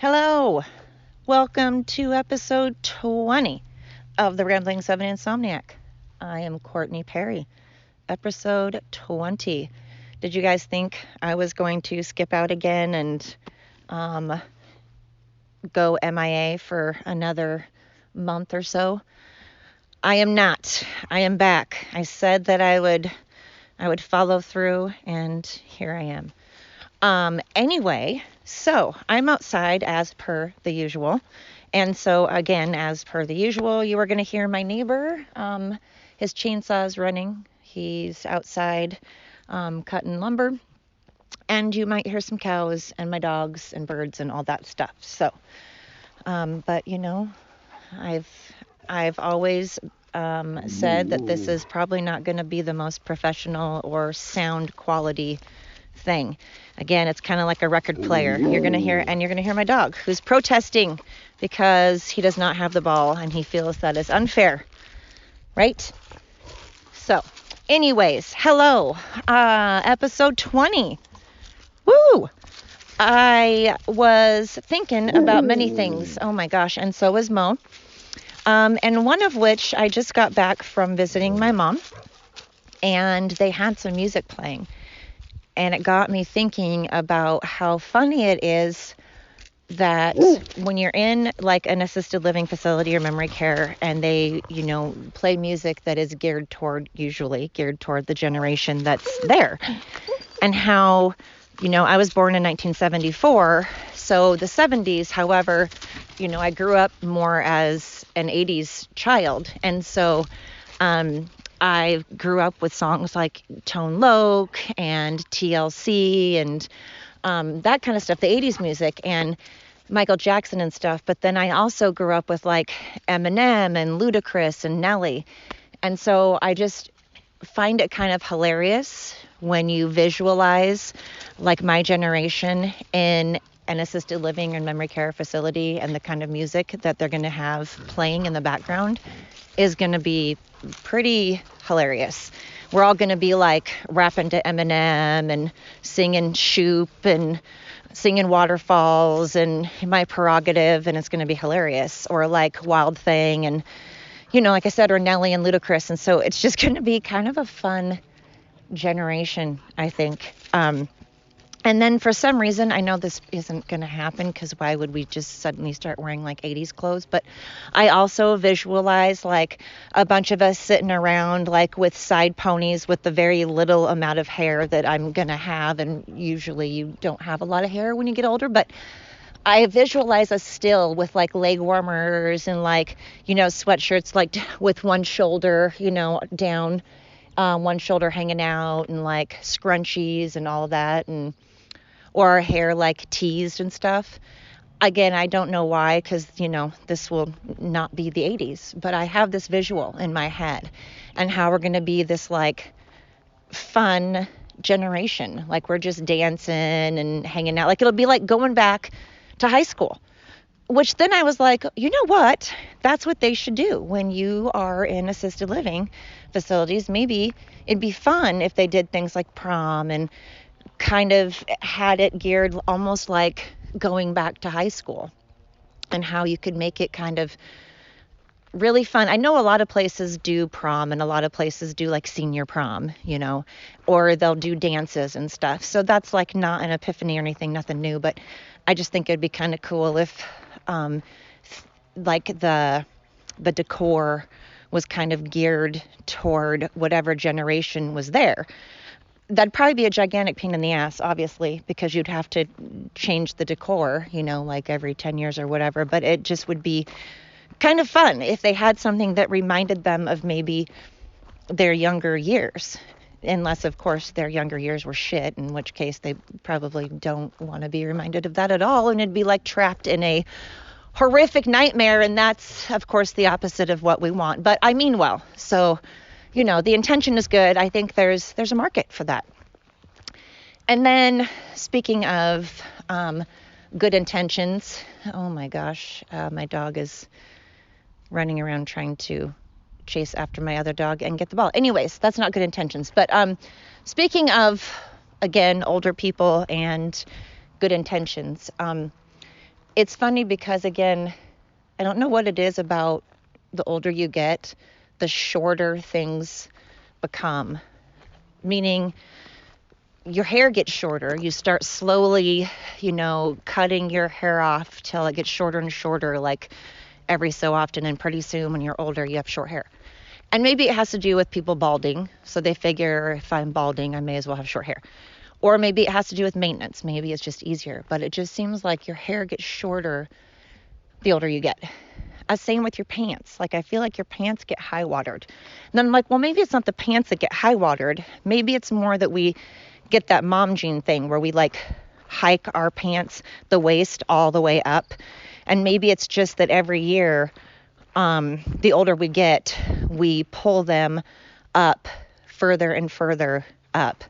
Hello, welcome to episode 20 of the Ramblings of an Insomniac. I am Courtney Perry, episode 20. Did you guys think I was going to skip out again and go MIA for another month or so? I am not. I am back. I said that I would follow through, and here I am. Anyway, so I'm outside as per the usual. And so again, as per the usual, you are going to hear my neighbor. His chainsaw's running. He's outside cutting lumber. And you might hear some cows and my dogs and birds and all that stuff. So, but you know, I've always said that this is probably not going to be the most professional or sound quality thing. Again, it's kind of like a record player. You're going to hear my dog who's protesting because he does not have the ball and he feels that is unfair. Right? So, anyways, hello. Episode 20. Woo! I was thinking about many things. Oh my gosh, and so was Mo. And one of which I just got back from visiting my mom, and they had some music playing. And it got me thinking about how funny it is that when you're in like an assisted living facility or memory care and they, play music that is usually geared toward the generation that's there. And how, I was born in 1974. So the 70s, however, I grew up more as an 80's child. And so, I grew up with songs like Tone Loc and TLC and that kind of stuff, the 80's music and Michael Jackson and stuff. But then I also grew up with like Eminem and Ludacris and Nelly. And so I just find it kind of hilarious when you visualize like my generation in an assisted living and memory care facility and the kind of music that they're going to have playing in the background is going to be pretty hilarious. We're all going to be like rapping to Eminem and singing Shoop and singing Waterfalls and My Prerogative, and it's going to be hilarious. Or like Wild Thing and, like I said, or Nelly and Ludacris. And so it's just going to be kind of a fun generation, I think. And then for some reason, I know this isn't going to happen because why would we just suddenly start wearing like 80's clothes? But I also visualize like a bunch of us sitting around like with side ponies with the very little amount of hair that I'm going to have. And usually you don't have a lot of hair when you get older, but I visualize us still with like leg warmers and like, sweatshirts like with one shoulder, down, one shoulder hanging out and like scrunchies and all that and or our hair like teased and stuff. Again, I don't know why, because, this will not be the 80's, but I have this visual in my head and how we're going to be this like fun generation. Like we're just dancing and hanging out. Like it'll be like going back to high school, which then I was like, you know what? That's what they should do when you are in assisted living facilities. Maybe it'd be fun if they did things like prom and kind of had it geared almost like going back to high school and how you could make it kind of really fun. I know a lot of places do prom and a lot of places do like senior prom, or they'll do dances and stuff. So that's like not an epiphany or anything, nothing new, but I just think it'd be kind of cool if like the decor was kind of geared toward whatever generation was there. That'd probably be a gigantic pain in the ass, obviously, because you'd have to change the decor, like every 10 years or whatever. But it just would be kind of fun if they had something that reminded them of maybe their younger years. Unless, of course, their younger years were shit, in which case they probably don't want to be reminded of that at all. And it'd be like trapped in a horrific nightmare. And that's, of course, the opposite of what we want. But I mean well. So the intention is good. I think there's a market for that. And then speaking of good intentions, oh my gosh, my dog is running around trying to chase after my other dog and get the ball. Anyways, that's not good intentions. But speaking of, again, older people and good intentions, it's funny because, again, I don't know what it is about the older you get, the shorter things become. Meaning, your hair gets shorter. You start slowly, cutting your hair off till it gets shorter and shorter, like every so often. And pretty soon, when you're older, you have short hair. And maybe it has to do with people balding. So they figure if I'm balding, I may as well have short hair. Or maybe it has to do with maintenance. Maybe it's just easier. But it just seems like your hair gets shorter the older you get. Same with your pants. Like, I feel like your pants get high watered. And then I'm like, well, maybe it's not the pants that get high watered. Maybe it's more that we get that mom jean thing where we like hike our pants, the waist all the way up. And maybe it's just that every year, the older we get, we pull them up further and further up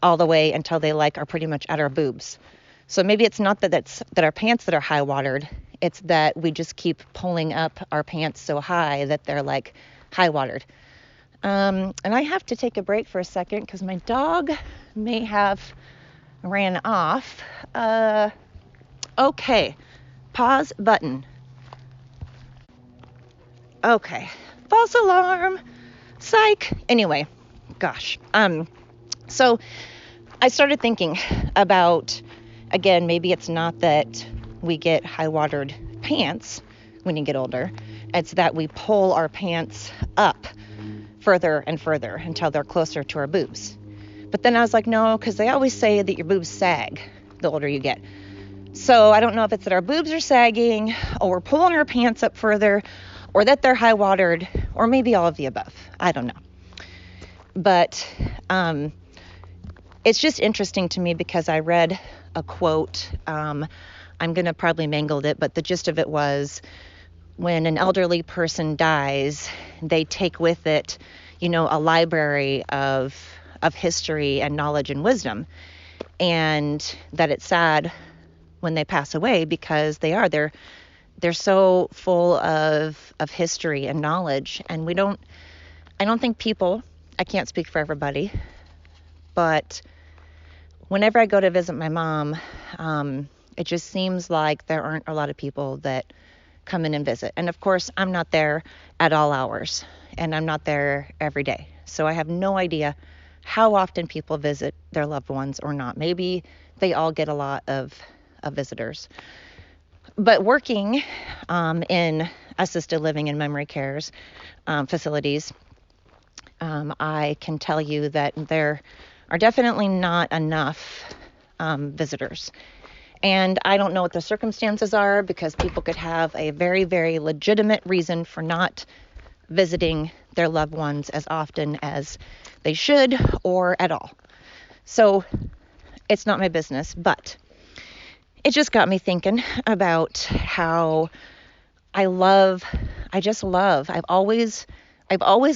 all the way until they like are pretty much at our boobs. So maybe it's not that our pants that are high watered. It's that we just keep pulling up our pants so high that they're like high watered. And I have to take a break for a second because my dog may have ran off. Okay. Pause button. Okay. False alarm. Psych. Anyway, gosh. So I started thinking about, again, maybe it's not that we get high watered pants when you get older. It's that we pull our pants up further and further until they're closer to our boobs. But then I was like, no, because they always say that your boobs sag the older you get. So I don't know if it's that our boobs are sagging or we're pulling our pants up further or that they're high watered or maybe all of the above. I don't know. But it's just interesting to me because I read a quote. I'm going to probably mangle it, but the gist of it was when an elderly person dies, they take with it, a library of history and knowledge and wisdom. And that it's sad when they pass away because they're so full of history and knowledge. And I don't think people, I can't speak for everybody, but whenever I go to visit my mom, it just seems like there aren't a lot of people that come in and visit. And of course, I'm not there at all hours, and I'm not there every day. So I have no idea how often people visit their loved ones or not. Maybe they all get a lot of visitors. But working in assisted living and memory cares facilities, I can tell you that there are definitely not enough visitors. And I don't know what the circumstances are because people could have a very, very legitimate reason for not visiting their loved ones as often as they should or at all. So it's not my business, but it just got me thinking about how I've always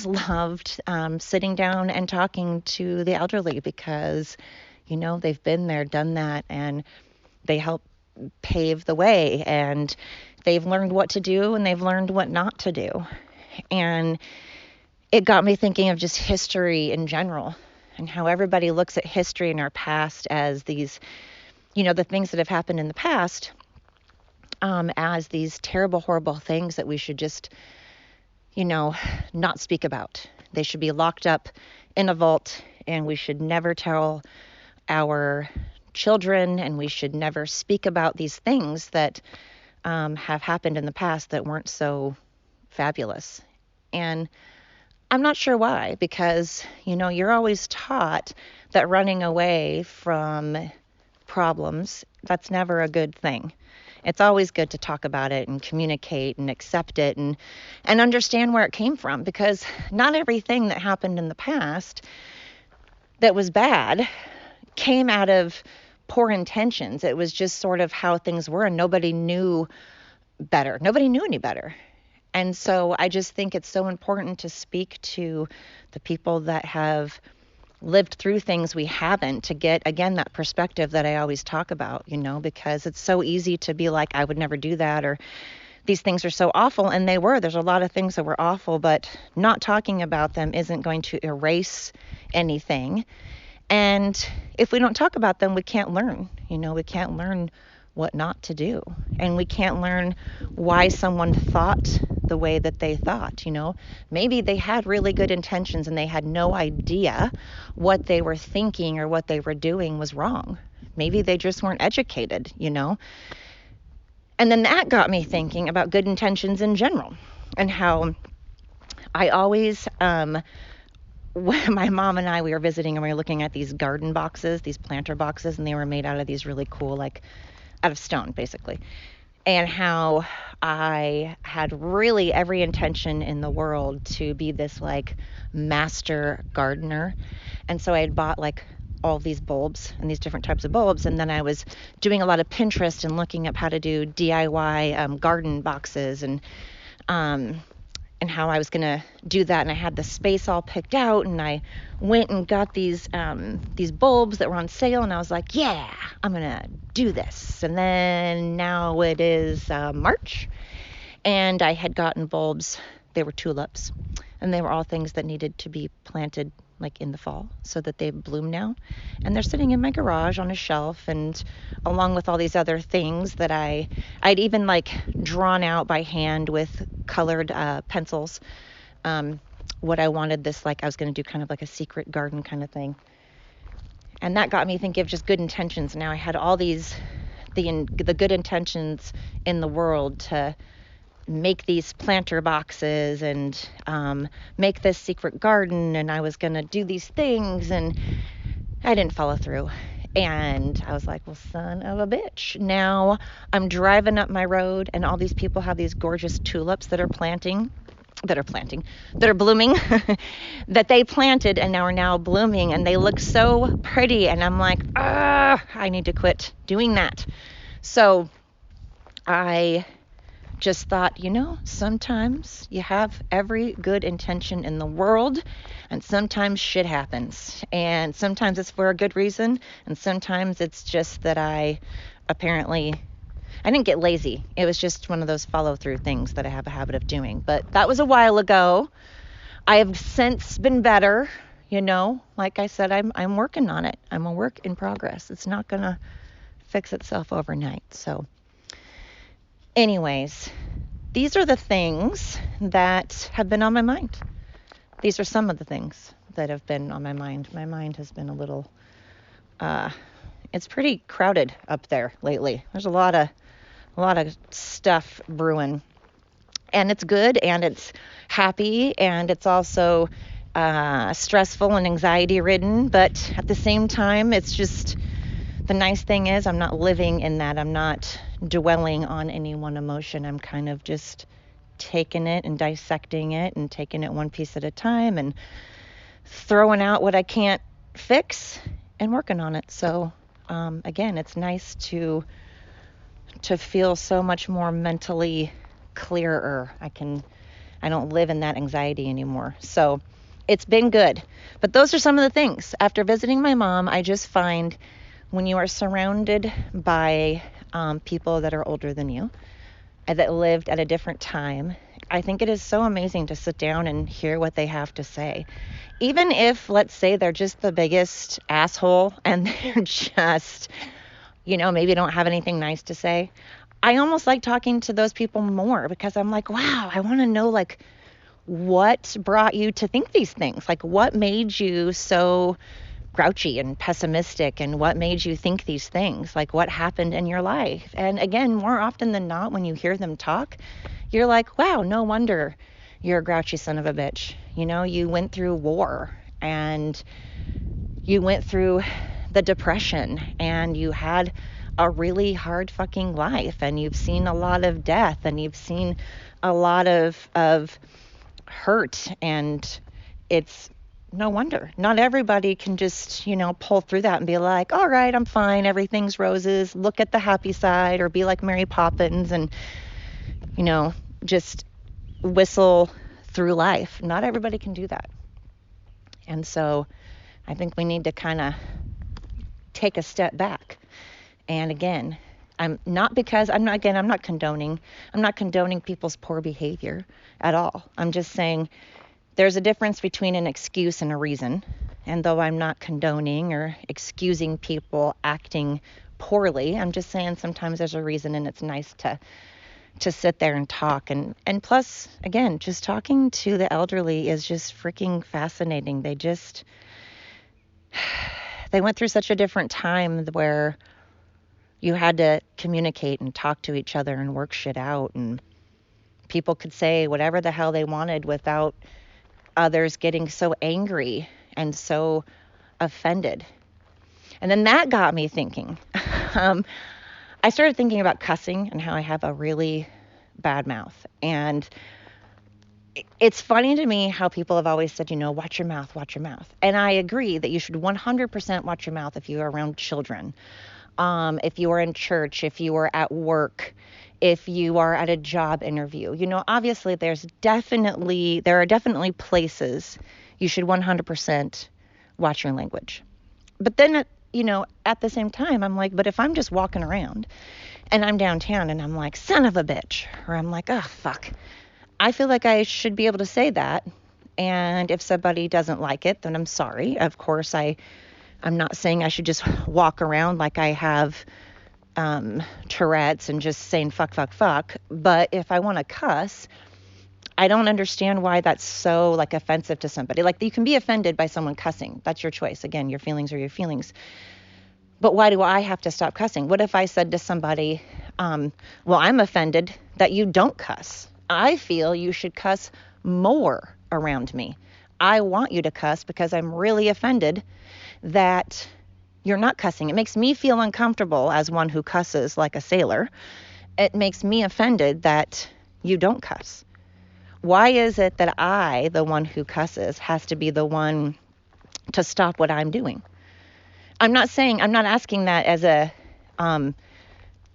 loved sitting down and talking to the elderly because, they've been there, done that, and they help pave the way, and they've learned what to do and they've learned what not to do. And it got me thinking of just history in general and how everybody looks at history in our past as these, the things that have happened in the past as these terrible, horrible things that we should just, not speak about. They should be locked up in a vault, and we should never tell our children, and we should never speak about these things that have happened in the past that weren't so fabulous. And I'm not sure why, because, you're always taught that running away from problems, that's never a good thing. It's always good to talk about it and communicate and accept it and understand where it came from, because not everything that happened in the past that was bad came out of poor intentions. It was just sort of how things were, and nobody knew better. Nobody knew any better. And so I just think it's so important to speak to the people that have lived through things we haven't, to get, again, that perspective that I always talk about, because it's so easy to be like, I would never do that, or these things are so awful. And they were. There's a lot of things that were awful, but not talking about them isn't going to erase anything. And if we don't talk about them, we can't learn. We can't learn what not to do. And we can't learn why someone thought the way that they thought, Maybe they had really good intentions and they had no idea what they were thinking or what they were doing was wrong. Maybe they just weren't educated. And then that got me thinking about good intentions in general and how I always, when my mom and I, we were visiting and we were looking at these garden boxes, these planter boxes, and they were made out of these really cool, like out of stone, basically. And how I had really every intention in the world to be this like master gardener. And so I had bought like all these bulbs and these different types of bulbs. And then I was doing a lot of Pinterest and looking up how to do DIY garden boxes and how I was going to do that. And I had the space all picked out, and I went and got these bulbs that were on sale, and I was like, yeah, I'm going to do this. And then now it is March, and I had gotten bulbs. They were tulips, and they were all things that needed to be planted like in the fall so that they bloom now. And they're sitting in my garage on a shelf, and along with all these other things that I'd even like drawn out by hand with colored pencils, what I wanted this, like I was going to do kind of like a secret garden kind of thing. And that got me thinking of just good intentions. Now I had all these, the good intentions in the world to make these planter boxes and make this secret garden, and I was going to do these things, and I didn't follow through. And I was like, well, son of a bitch. Now I'm driving up my road, and all these people have these gorgeous tulips that are blooming, that they planted and are now blooming, and they look so pretty. And I'm like, I need to quit doing that. So I just thought, sometimes you have every good intention in the world, and sometimes shit happens, and sometimes it's for a good reason, and sometimes it's just that I didn't get lazy. It was just one of those follow through things that I have a habit of doing. But that was a while ago. I have since been better, like I said, I'm working on it. I'm a work in progress. It's not gonna fix itself overnight. So anyways, these are the things that have been on my mind. These are some of the things that have been on my mind. My mind has been a little, it's pretty crowded up there lately. There's a lot of stuff brewing, and it's good, and it's happy, and it's also stressful and anxiety ridden. But at the same time, it's just, the nice thing is I'm not living in that. I'm not dwelling on any one emotion. I'm kind of just taking it and dissecting it and taking it one piece at a time and throwing out what I can't fix and working on it. So again, it's nice to feel so much more mentally clearer. I don't live in that anxiety anymore. So it's been good. But those are some of the things. After visiting my mom, I just find when you are surrounded by people that are older than you, that lived at a different time, I think it is so amazing to sit down and hear what they have to say. Even if, let's say, they're just the biggest asshole and they're just, maybe don't have anything nice to say. I almost like talking to those people more, because I'm like, wow, I want to know, like, what brought you to think these things? Like, what made you so grouchy and pessimistic, and what made you think these things? Like, what happened in your life? And again, more often than not, when you hear them talk, you're like, wow, no wonder you're a grouchy son of a bitch. You went through war, and you went through the Depression, and you had a really hard fucking life, and you've seen a lot of death, and you've seen a lot of hurt, and it's no wonder. Not everybody can just, pull through that and be like, all right, I'm fine, everything's roses, look at the happy side, or be like Mary Poppins and, just whistle through life. Not everybody can do that. And so I think we need to kind of take a step back. And again, I'm not condoning people's poor behavior at all. I'm just saying there's a difference between an excuse and a reason. And though I'm not condoning or excusing people acting poorly. I'm just saying sometimes there's a reason, and it's nice to sit there and talk. And plus, again, just talking to the elderly is just freaking fascinating. They went through such a different time where you had to communicate and talk to each other and work shit out, and people could say whatever the hell they wanted without others getting so angry and so offended. And then that got me thinking. I started thinking about cussing and how I have a really bad mouth. And it's funny to me how people have always said, watch your mouth, watch your mouth. And I agree that you should 100% watch your mouth if you are around children, if you are in church, if you are at work, if you are at a job interview. Obviously there are definitely places you should 100% watch your language. But then, at the same time, I'm like, but if I'm just walking around and I'm downtown and I'm like, son of a bitch, or I'm like, oh, fuck, I feel like I should be able to say that. And if somebody doesn't like it, then I'm sorry. Of course, I'm not saying I should just walk around like I have Tourette's and just saying fuck, fuck, fuck. But if I want to cuss, I don't understand why that's so offensive to somebody. You can be offended by someone cussing. That's your choice. Again, your feelings are your feelings. But why do I have to stop cussing? What if I said to somebody, well, I'm offended that you don't cuss. I feel you should cuss more around me. I want you to cuss because I'm really offended that you're not cussing. It makes me feel uncomfortable as one who cusses like a sailor. It makes me offended that you don't cuss. Why is it that I, the one who cusses, has to be the one to stop what I'm doing? I'm not asking that as I'm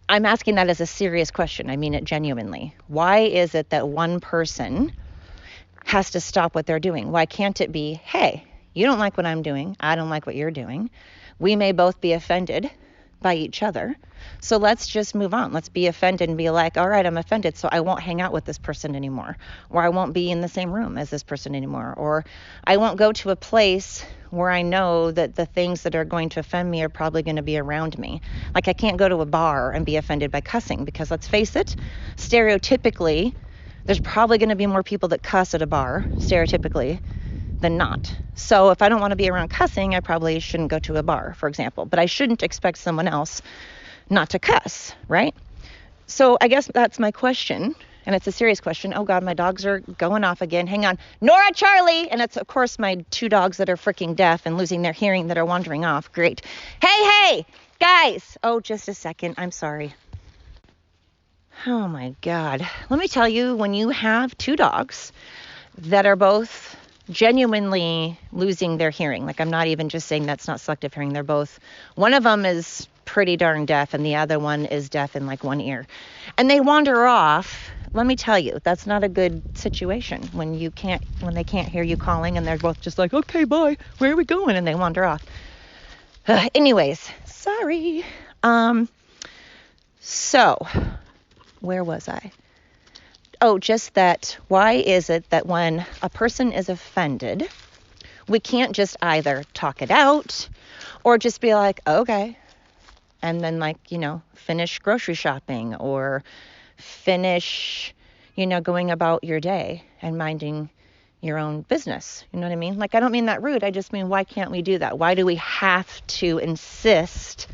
asking that as a serious question. I mean it genuinely. Why is it that one person has to stop what they're doing? Why can't it be, hey, you don't like what I'm doing, I don't like what you're doing. We may both be offended by each other. So let's just move on. Let's be offended and be like, all right, I'm offended, so I won't hang out with this person anymore. Or I won't be in the same room as this person anymore. Or I won't go to a place where I know that the things that are going to offend me are probably going to be around me. I can't go to a bar and be offended by cussing because, let's face it, stereotypically, there's probably going to be more people that cuss at a bar, stereotypically, than not. So if I don't want to be around cussing, I probably shouldn't go to a bar, for example. But I shouldn't expect someone else not to cuss, right? So I guess that's my question, and it's a serious question. Oh God, my dogs are going off again. Hang on. Nora, Charlie! And it's, of course, my 2 dogs that are freaking deaf and losing their hearing that are wandering off. Great. Hey, guys! Oh, just a second. I'm sorry. Oh my God. Let me tell you, when you have 2 dogs that are both genuinely losing their hearing, I'm not even just saying that's not selective hearing, they're both, one of them is pretty darn deaf and the other one is deaf in one ear, and they wander off. Let me tell you, that's not a good situation when they can't hear you calling and they're both just like, okay, bye, where are we going? And they wander off. Anyways, sorry. So where was I? Oh, just that, why is it that when a person is offended, we can't just either talk it out or just be like, okay, and then finish grocery shopping or finish, going about your day and minding your own business. You know what I mean? I don't mean that rude. I just mean, why can't we do that? Why do we have to insist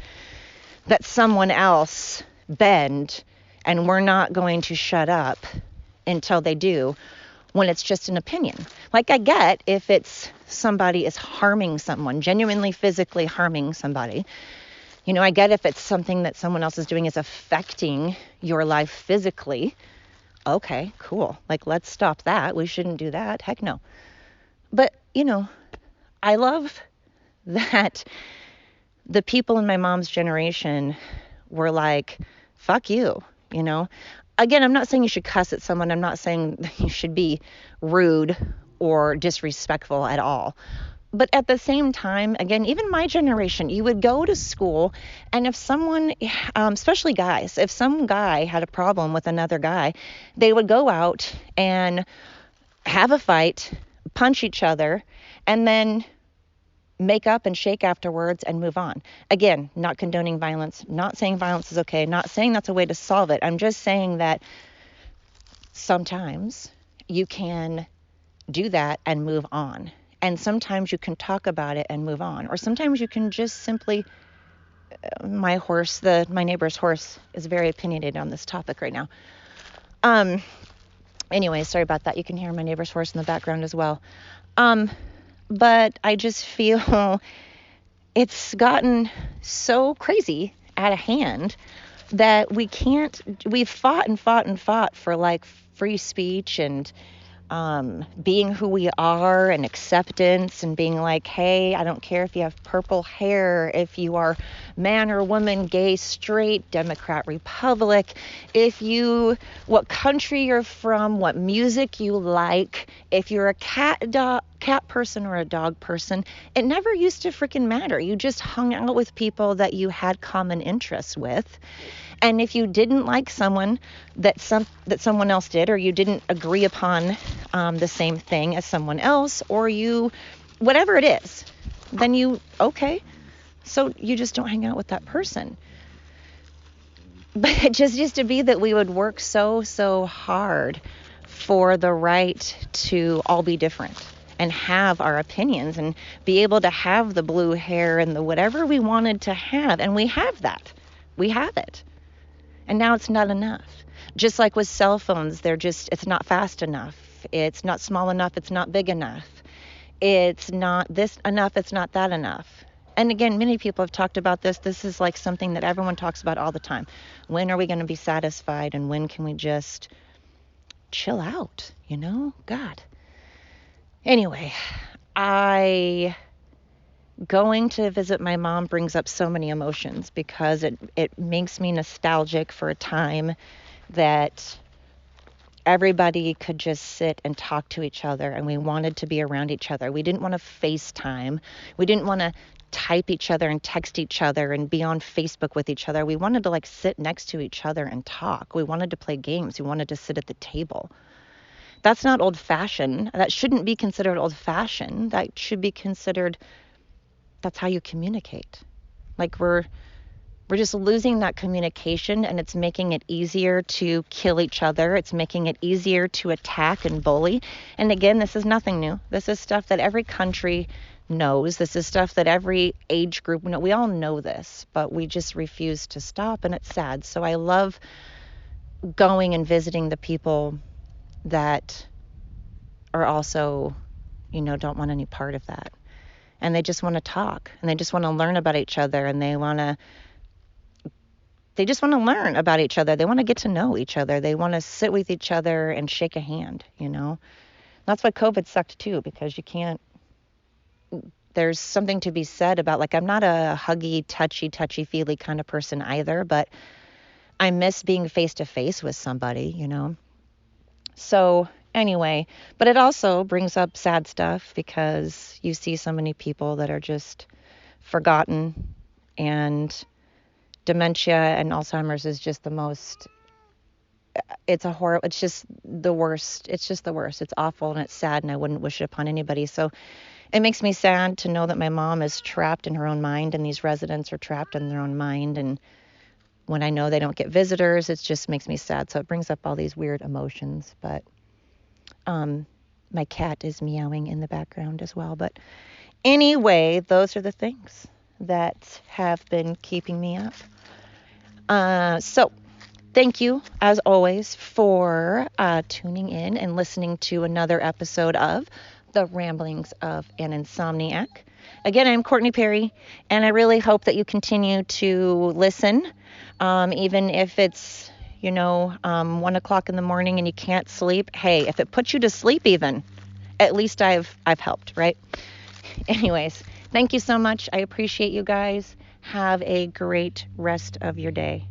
that someone else bend and we're not going to shut up until they do, when it's just an opinion? I get if it's somebody is harming someone, genuinely physically harming somebody. I get if it's something that someone else is doing is affecting your life physically. Okay, cool. Let's stop that. We shouldn't do that. Heck no. But, I love that the people in my mom's generation were like, fuck you, Again, I'm not saying you should cuss at someone. I'm not saying that you should be rude or disrespectful at all. But at the same time, again, even my generation, you would go to school, and if someone, especially guys, if some guy had a problem with another guy, they would go out and have a fight, punch each other, and then make up and shake afterwards and move on. Again, not condoning violence, not saying violence is okay, not saying that's a way to solve it. I'm just saying that sometimes you can do that and move on. And sometimes you can talk about it and move on. Or sometimes you can just simply, my neighbor's horse is very opinionated on this topic right now. Anyway, sorry about that. You can hear my neighbor's horse in the background as well. But I just feel it's gotten so crazy out of hand that we've fought and fought and fought for like free speech and being who we are and acceptance and being like, hey, I don't care if you have purple hair, if you are man or woman, gay, straight, Democrat, Republic, what country you're from, what music you like, if you're a cat person or a dog person. It never used to freaking matter. You just hung out with people that you had common interests with. And if you didn't like someone that someone else did, or you didn't agree upon the same thing as someone else, or whatever it is, then okay. So you just don't hang out with that person. But it just used to be that we would work so hard for the right to all be different and have our opinions and be able to have the blue hair and the whatever we wanted to have. And we have that. We have it. And now it's not enough. Just like with cell phones, it's not fast enough. It's not small enough. It's not big enough. It's not this enough. It's not that enough. And again, many people have talked about this. This is like something that everyone talks about all the time. When are we going to be satisfied? And when can we just chill out? God. Anyway, going to visit my mom brings up so many emotions because it makes me nostalgic for a time that everybody could just sit and talk to each other, and we wanted to be around each other. We didn't want to FaceTime. We didn't want to type each other and text each other and be on Facebook with each other. We wanted to sit next to each other and talk. We wanted to play games. We wanted to sit at the table. That's not old-fashioned. That shouldn't be considered old-fashioned. That should be considered, that's how you communicate. We're just losing that communication, and it's making it easier to kill each other. It's making it easier to attack and bully. And again, this is nothing new. This is stuff that every country knows. This is stuff that every age group knows. We all know this, but we just refuse to stop, and it's sad. So I love going and visiting the people that are also, don't want any part of that. And they just want to talk, and they just want to learn about each other, and they just want to learn about each other. They want to get to know each other. They want to sit with each other and shake a hand, That's why COVID sucked too, because there's something to be said about, I'm not a huggy, touchy-feely kind of person either, but I miss being face to face with somebody, So anyway, but it also brings up sad stuff because you see so many people that are just forgotten, and dementia and Alzheimer's is just it's just the worst. It's just the worst. It's awful and it's sad, and I wouldn't wish it upon anybody. So it makes me sad to know that my mom is trapped in her own mind, and these residents are trapped in their own mind. And when I know they don't get visitors, it just makes me sad. So it brings up all these weird emotions. But my cat is meowing in the background as well. But anyway, those are the things that have been keeping me up. So thank you, as always, for tuning in and listening to another episode of The Ramblings of an Insomniac. Again, I'm Courtney Perry, and I really hope that you continue to listen, even if it's, 1 o'clock in the morning and you can't sleep. Hey, if it puts you to sleep even, at least I've helped, right? Anyways, thank you so much. I appreciate you guys. Have a great rest of your day.